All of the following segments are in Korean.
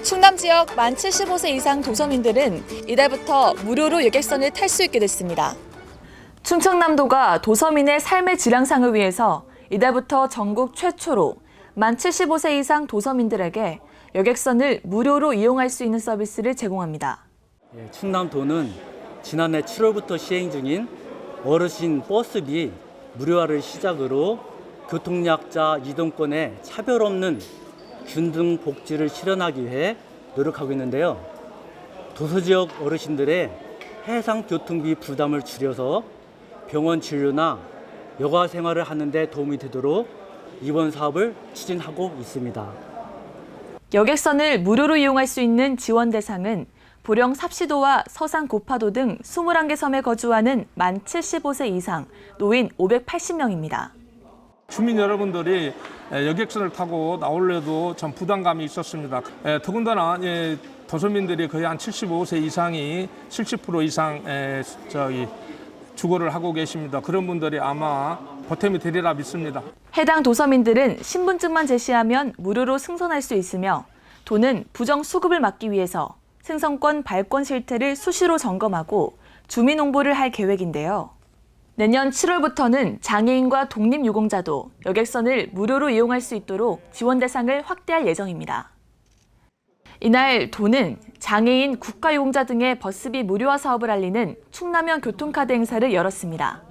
충남 지역 만 75세 이상 도서민들은 이달부터 무료로 여객선을 탈 수 있게 됐습니다. 충청남도가 도서민의 삶의 질향상을 위해서 이달부터 전국 최초로 만 75세 이상 도서민들에게 여객선을 무료로 이용할 수 있는 서비스를 제공합니다. 충남도는 지난해 7월부터 시행 중인 어르신 버스비 무료화를 시작으로 교통약자 이동권에 차별 없는 균등 복지를 실현하기 위해 노력하고 있는데요. 도서지역 어르신들의 해상 교통비 부담을 줄여서 병원 진료나 여가 생활을 하는 데 도움이 되도록 이번 사업을 추진하고 있습니다. 여객선을 무료로 이용할 수 있는 지원 대상은 보령 삽시도와 서산 고파도 등 21개 섬에 거주하는 만 75세 이상 노인 580명입니다. 주민 여러분들이 여객선을 타고 나올래도 좀 부담감이 있었습니다. 더군다나 도서민들이 거의 한 75세 이상이 70% 이상 주거를 하고 계십니다. 그런 분들이 아마 보탬이 되리라 믿습니다. 해당 도서민들은 신분증만 제시하면 무료로 승선할 수 있으며 도는 부정 수급을 막기 위해서 승선권 발권 실태를 수시로 점검하고 주민 홍보를 할 계획인데요. 내년 7월부터는 장애인과 독립유공자도 여객선을 무료로 이용할 수 있도록 지원 대상을 확대할 예정입니다. 이날 도는 장애인, 국가유공자 등의 버스비 무료화 사업을 알리는 충남형 교통카드 행사를 열었습니다.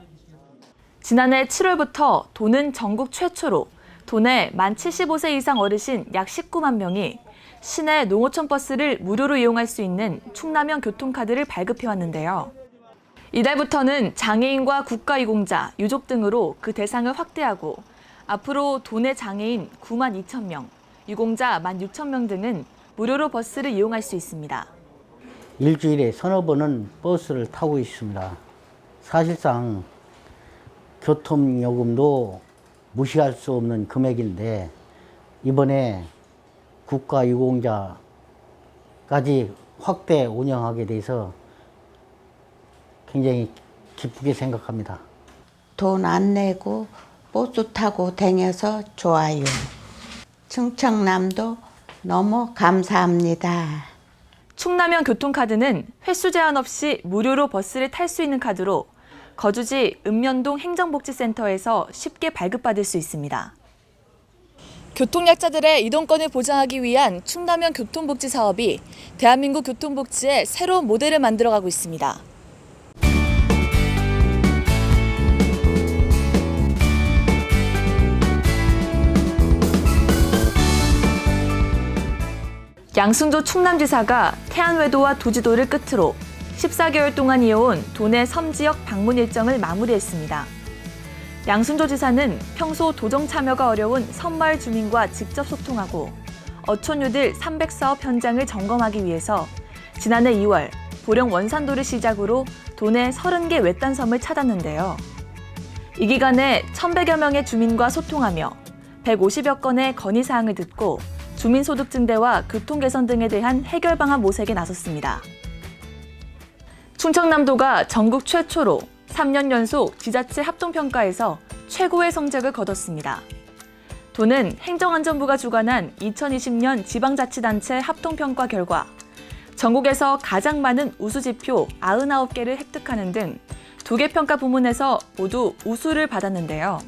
지난해 7월부터 도는 전국 최초로 도내 만 75세 이상 어르신 약 19만 명이 시내 농어촌 버스를 무료로 이용할 수 있는 충남형 교통카드를 발급해왔는데요. 이달부터는 장애인과 국가유공자, 유족 등으로 그 대상을 확대하고 앞으로 도내 장애인 9만 2천 명, 유공자 1만 6천 명 등은 무료로 버스를 이용할 수 있습니다. 일주일에 서너 번은 버스를 타고 있습니다. 사실상 교통요금도 무시할 수 없는 금액인데 이번에 국가유공자까지 확대 운영하게 돼서 굉장히 기쁘게 생각합니다. 돈 안 내고 버스 타고 다녀서 좋아요. 충청남도 너무 감사합니다. 충남형 교통카드는 횟수 제한 없이 무료로 버스를 탈 수 있는 카드로 거주지 읍면동 행정복지센터에서 쉽게 발급받을 수 있습니다. 교통약자들의 이동권을 보장하기 위한 충남형 교통복지 사업이 대한민국 교통복지의 새로운 모델을 만들어가고 있습니다. 양순조 충남지사가 태안외도와 도지도를 끝으로 14개월 동안 이어온 도내 섬 지역 방문 일정을 마무리했습니다. 양순조 지사는 평소 도정 참여가 어려운 섬마을 주민과 직접 소통하고 어촌류들 300사업 현장을 점검하기 위해서 지난해 2월 보령 원산도를 시작으로 도내 30개 외딴 섬을 찾았는데요. 이 기간에 1,100여 명의 주민과 소통하며 150여 건의 건의사항을 듣고 주민소득 증대와 교통 개선 등에 대한 해결 방안 모색에 나섰습니다. 충청남도가 전국 최초로 3년 연속 지자체 합동평가에서 최고의 성적을 거뒀습니다. 도는 행정안전부가 주관한 2020년 지방자치단체 합동평가 결과 전국에서 가장 많은 우수지표 99개를 획득하는 등 2개 평가 부문에서 모두 우수를 받았는데요.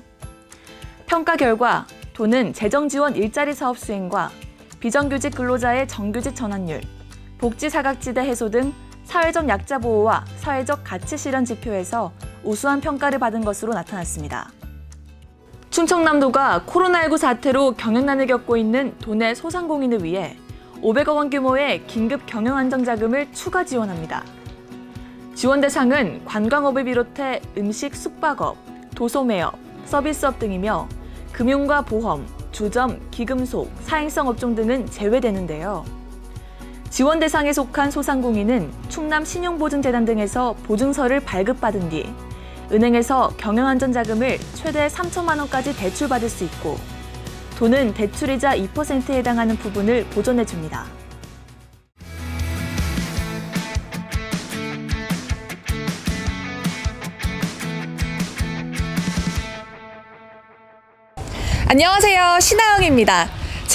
평가 결과 도는 재정지원 일자리 사업 수행과 비정규직 근로자의 정규직 전환율, 복지 사각지대 해소 등 사회적 약자 보호와 사회적 가치 실현 지표에서 우수한 평가를 받은 것으로 나타났습니다. 충청남도가 코로나19 사태로 경영난을 겪고 있는 도내 소상공인을 위해 500억 원 규모의 긴급 경영안정자금을 추가 지원합니다. 지원 대상은 관광업을 비롯해 음식, 숙박업, 도소매업, 서비스업 등이며 금융과 보험, 주점, 기금속, 사행성 업종 등은 제외되는데요. 지원 대상에 속한 소상공인은 충남신용보증재단 등에서 보증서를 발급받은 뒤 은행에서 경영안전자금을 최대 3천만 원까지 대출받을 수 있고 도는 대출이자 2%에 해당하는 부분을 보전해 줍니다. 안녕하세요. 신하영입니다.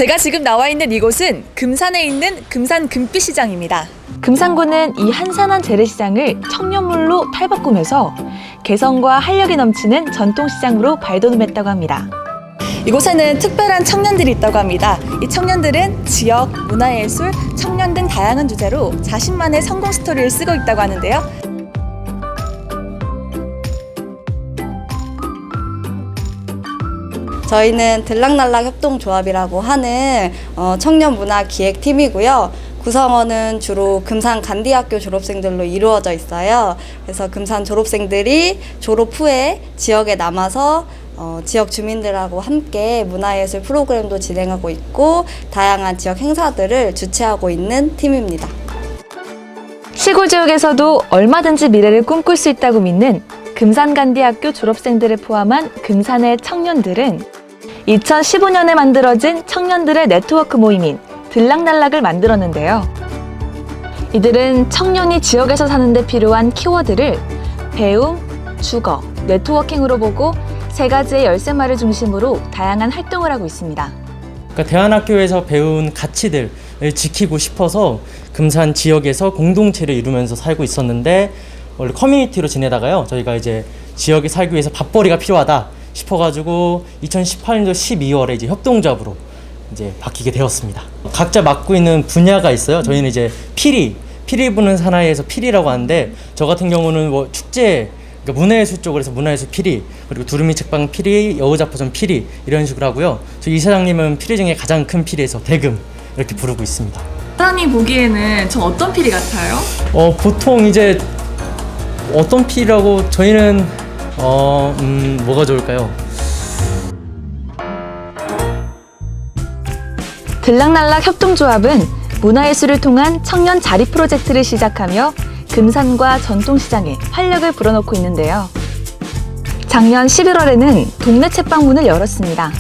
제가 지금 나와 있는 이곳은 금산에 있는 금산 금빛시장입니다. 금산구는 이 한산한 재래시장을 청년물로 탈바꿈해서 개성과 활력이 넘치는 전통시장으로 발돋움했다고 합니다. 이곳에는 특별한 청년들이 있다고 합니다. 이 청년들은 지역, 문화예술, 청년 등 다양한 주제로 자신만의 성공 스토리를 쓰고 있다고 하는데요. 저희는 들락날락 협동조합이라고 하는 청년문화기획팀이고요. 구성원은 주로 금산 간디학교 졸업생들로 이루어져 있어요. 그래서 금산 졸업생들이 졸업 후에 지역에 남아서 지역 주민들하고 함께 문화예술 프로그램도 진행하고 있고 다양한 지역 행사들을 주최하고 있는 팀입니다. 시골 지역에서도 얼마든지 미래를 꿈꿀 수 있다고 믿는 금산간디학교 졸업생들을 포함한 금산의 청년들은 2015년에 만들어진 청년들의 네트워크 모임인 들락날락을 만들었는데요. 이들은 청년이 지역에서 사는데 필요한 키워드를 배움, 주거, 네트워킹으로 보고 세 가지의 열쇠말을 중심으로 다양한 활동을 하고 있습니다. 그러니까 대안학교에서 배운 가치들을 지키고 싶어서 금산 지역에서 공동체를 이루면서 살고 있었는데 원래 커뮤니티로 지내다가요. 저희가 이제 지역에 살기 위해서 밥벌이가 필요하다 싶어가지고 2018년도 12월에 이제 협동조합으로 이제 바뀌게 되었습니다. 각자 맡고 있는 분야가 있어요. 저희는 이제 피리 부는 사나이에서 피리라고 하는데 저 같은 경우는 뭐 축제 그러니까 문화예술 쪽으로 해서 문화예술 피리 그리고 두루미 책방 피리, 여우자포전 피리 이런 식으로 하고요. 저희 이사장님은 피리 중에 가장 큰 피리에서 대금 이렇게 부르고 있습니다. 사장님 보기에는 전 어떤 피리 같아요? 보통 이제 어떤 피리라고 저희는 뭐가 좋을까요? 들락날락 협동조합은 문화예술을 통한 청년 자립 프로젝트를 시작하며 금산과 전통시장에 활력을 불어넣고 있는데요. 작년 11월에는 동네 책방문을 열었습니다.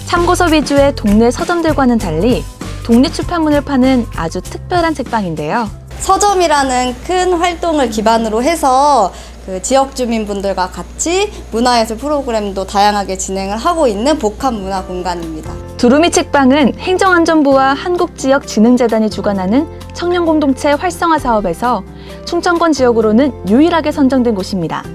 참고서 위주의 동네 서점들과는 달리 독립출판물을 파는 아주 특별한 책방인데요. 서점이라는 큰 활동을 기반으로 해서 그 지역 주민분들과 같이 문화예술 프로그램도 다양하게 진행을 하고 있는 복합 문화 공간입니다. 두루미 책방은 행정안전부와 한국지역진흥재단이 주관하는 청년공동체 활성화 사업에서 충청권 지역으로는 유일하게 선정된 곳입니다.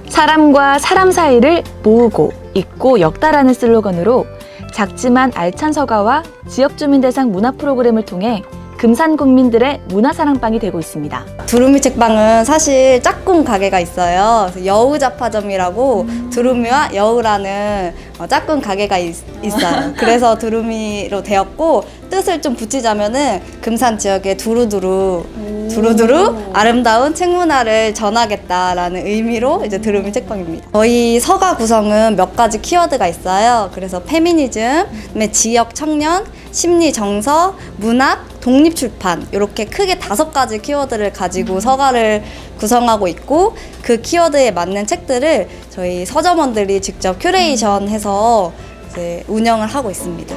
사람과 사람 사이를 모으고 잇고 엮다라는 슬로건으로 작지만 알찬 서가와 지역 주민 대상 문화 프로그램을 통해 금산 국민들의 문화사랑방이 되고 있습니다. 두루미 책방은 사실 짝꿍 가게가 있어요. 여우자파점이라고 두루미와 여우라는 짝꿍 가게가 있어요. 그래서 두루미로 되었고 뜻을 좀 붙이자면은 금산 지역의 두루두루 아름다운 책 문화를 전하겠다라는 의미로 이제 두루미 책방입니다. 저희 서가 구성은 몇 가지 키워드가 있어요. 그래서 페미니즘, 지역 청년, 심리 정서, 문학, 독립출판 이렇게 크게 5가지 키워드를 가지고 서가를 구성하고 있고 그 키워드에 맞는 책들을 저희 서점원들이 직접 큐레이션해서 이제 운영을 하고 있습니다.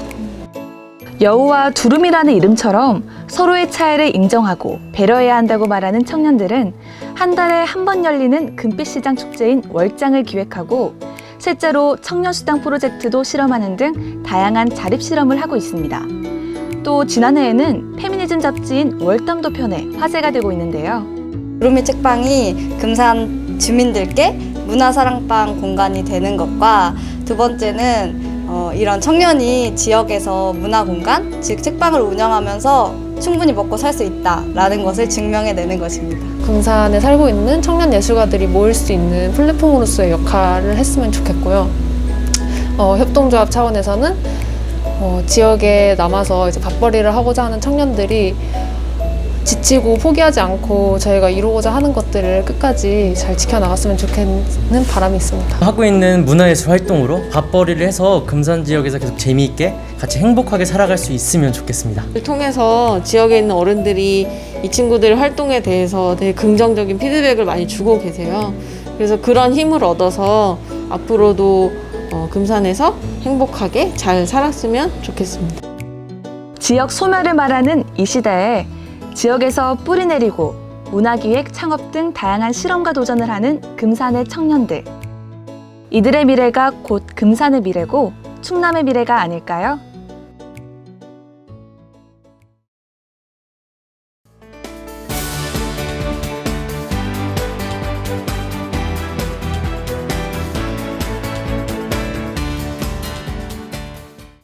여우와 두루미라는 이름처럼 서로의 차이를 인정하고 배려해야 한다고 말하는 청년들은 한 달에 한 번 열리는 금빛시장 축제인 월장을 기획하고 실제로 청년수당 프로젝트도 실험하는 등 다양한 자립실험을 하고 있습니다. 또 지난해에는 페미니즘 잡지인 월담도 편에 화제가 되고 있는데요. 두루미 책방이 금산 주민들께 문화사랑방 공간이 되는 것과 두 번째는 이런 청년이 지역에서 문화공간, 즉 책방을 운영하면서 충분히 먹고 살 수 있다라는 것을 증명해내는 것입니다. 금산에 살고 있는 청년 예술가들이 모일 수 있는 플랫폼으로서의 역할을 했으면 좋겠고요. 협동조합 차원에서는 지역에 남아서 이제 밥벌이를 하고자 하는 청년들이 지치고 포기하지 않고 저희가 이루고자 하는 것들을 끝까지 잘 지켜나갔으면 좋겠는 바람이 있습니다. 하고 있는 문화예술 활동으로 밥벌이를 해서 금산 지역에서 계속 재미있게 같이 행복하게 살아갈 수 있으면 좋겠습니다. 통해서 지역에 있는 어른들이 이 친구들 활동에 대해서 되게 긍정적인 피드백을 많이 주고 계세요. 그래서 그런 힘을 얻어서 앞으로도 금산에서 행복하게 잘 살았으면 좋겠습니다. 지역 소멸을 말하는 이 시대에 지역에서 뿌리 내리고 문화기획, 창업 등 다양한 실험과 도전을 하는 금산의 청년들. 이들의 미래가 곧 금산의 미래고 충남의 미래가 아닐까요?